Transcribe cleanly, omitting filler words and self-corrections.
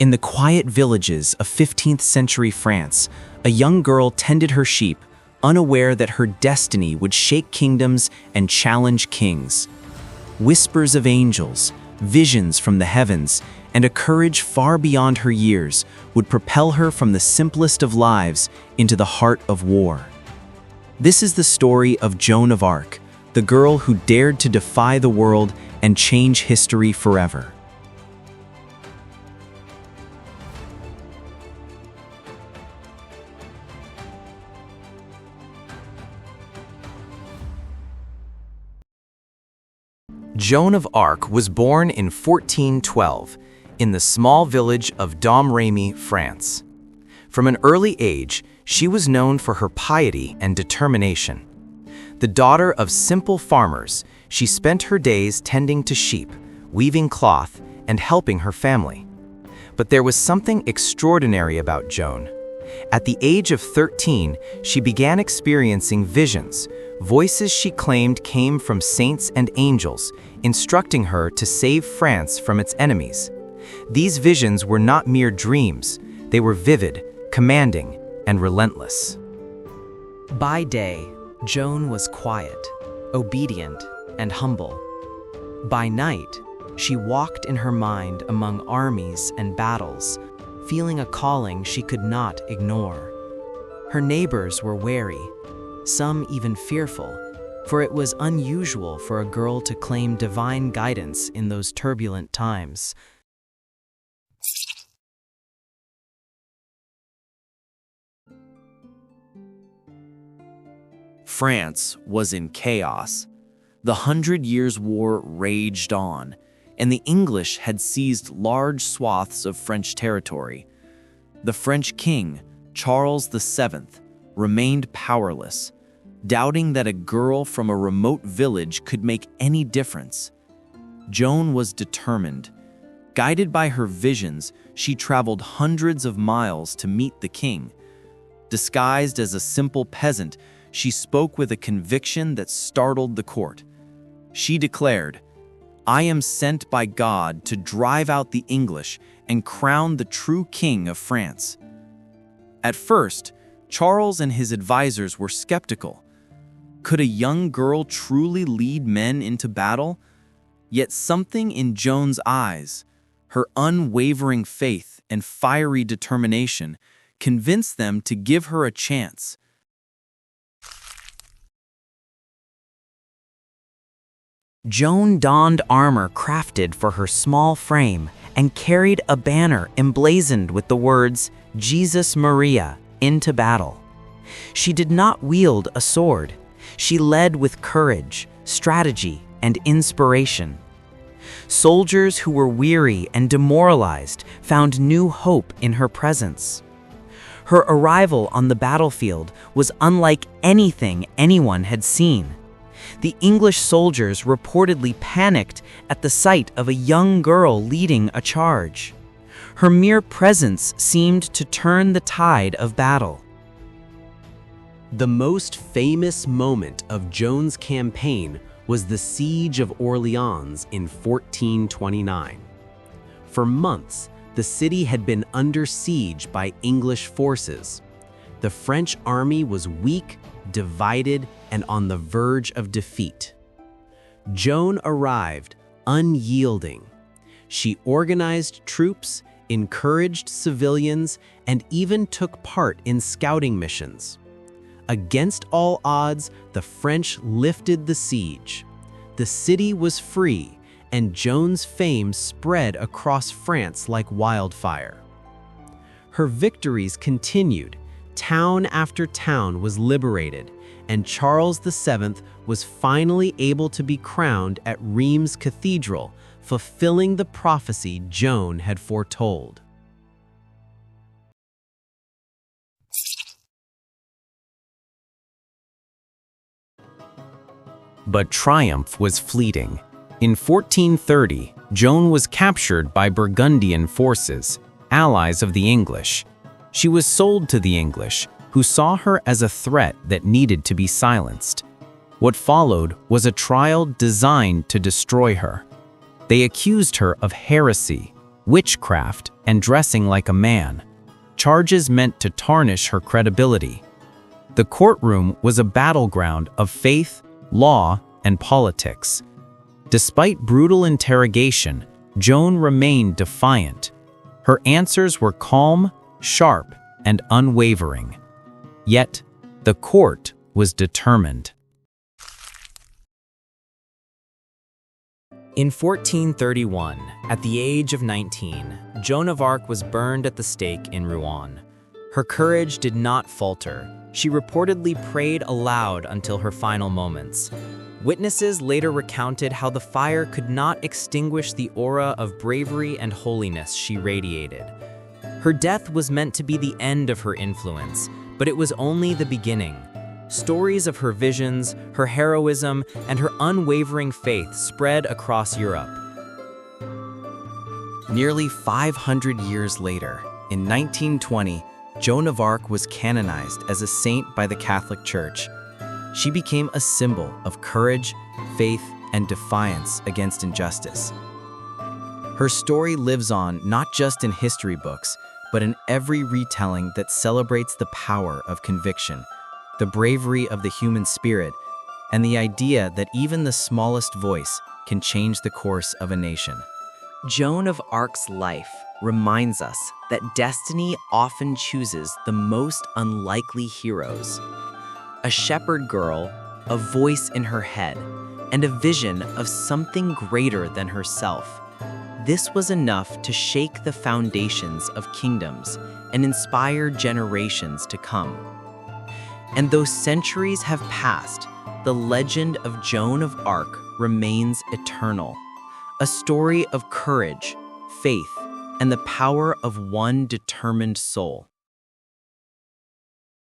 In the quiet villages of 15th century France, a young girl tended her sheep, unaware that her destiny would shake kingdoms and challenge kings. Whispers of angels, visions from the heavens, and a courage far beyond her years would propel her from the simplest of lives into the heart of war. This is the story of Joan of Arc, the girl who dared to defy the world and change history forever. Joan of Arc was born in 1412 in the small village of Domremy, France. From an early age, she was known for her piety and determination. The daughter of simple farmers, she spent her days tending to sheep, weaving cloth, and helping her family. But there was something extraordinary about Joan. At the age of 13, she began experiencing visions, voices she claimed came from saints and angels, instructing her to save France from its enemies. These visions were not mere dreams, they were vivid, commanding, and relentless. By day, Joan was quiet, obedient, and humble. By night, she walked in her mind among armies and battles, feeling a calling she could not ignore. Her neighbors were wary, some even fearful, for it was unusual for a girl to claim divine guidance in those turbulent times. France was in chaos. The 100 Years' War raged on, and the English had seized large swaths of French territory. The French king, Charles VII, remained powerless, doubting that a girl from a remote village could make any difference. Joan was determined. Guided by her visions, she traveled hundreds of miles to meet the king. Disguised as a simple peasant, she spoke with a conviction that startled the court. She declared, "I am sent by God to drive out the English and crown the true king of France." At first, Charles and his advisors were skeptical. Could a young girl truly lead men into battle? Yet something in Joan's eyes, her unwavering faith and fiery determination, convinced them to give her a chance. Joan donned armor crafted for her small frame and carried a banner emblazoned with the words, "Jesus Maria," into battle. She did not wield a sword. She led with courage, strategy, and inspiration. Soldiers who were weary and demoralized found new hope in her presence. Her arrival on the battlefield was unlike anything anyone had seen. The English soldiers reportedly panicked at the sight of a young girl leading a charge. Her mere presence seemed to turn the tide of battle. The most famous moment of Joan's campaign was the Siege of Orléans in 1429. For months, the city had been under siege by English forces. The French army was weak, divided, and on the verge of defeat. Joan arrived, unyielding. She organized troops, encouraged civilians, and even took part in scouting missions. Against all odds, the French lifted the siege. The city was free, and Joan's fame spread across France like wildfire. Her victories continued. Town after town was liberated, and Charles VII was finally able to be crowned at Reims Cathedral, fulfilling the prophecy Joan had foretold. But triumph was fleeting. In 1430, Joan was captured by Burgundian forces, allies of the English. She was sold to the English, who saw her as a threat that needed to be silenced. What followed was a trial designed to destroy her. They accused her of heresy, witchcraft, and dressing like a man, charges meant to tarnish her credibility. The courtroom was a battleground of faith, law, and politics. Despite brutal interrogation, Joan remained defiant. Her answers were calm, sharp, and unwavering. Yet, the court was determined. In 1431, at the age of 19, Joan of Arc was burned at the stake in Rouen. Her courage did not falter. She reportedly prayed aloud until her final moments. Witnesses later recounted how the fire could not extinguish the aura of bravery and holiness she radiated. Her death was meant to be the end of her influence, but it was only the beginning. Stories of her visions, her heroism, and her unwavering faith spread across Europe. Nearly 500 years later, in 1920, Joan of Arc was canonized as a saint by the Catholic Church. She became a symbol of courage, faith, and defiance against injustice. Her story lives on not just in history books, but in every retelling that celebrates the power of conviction, the bravery of the human spirit, and the idea that even the smallest voice can change the course of a nation. Joan of Arc's life reminds us that destiny often chooses the most unlikely heroes. A shepherd girl, a voice in her head, and a vision of something greater than herself. This was enough to shake the foundations of kingdoms and inspire generations to come. And though centuries have passed, the legend of Joan of Arc remains eternal. A story of courage, faith, and the power of one determined soul.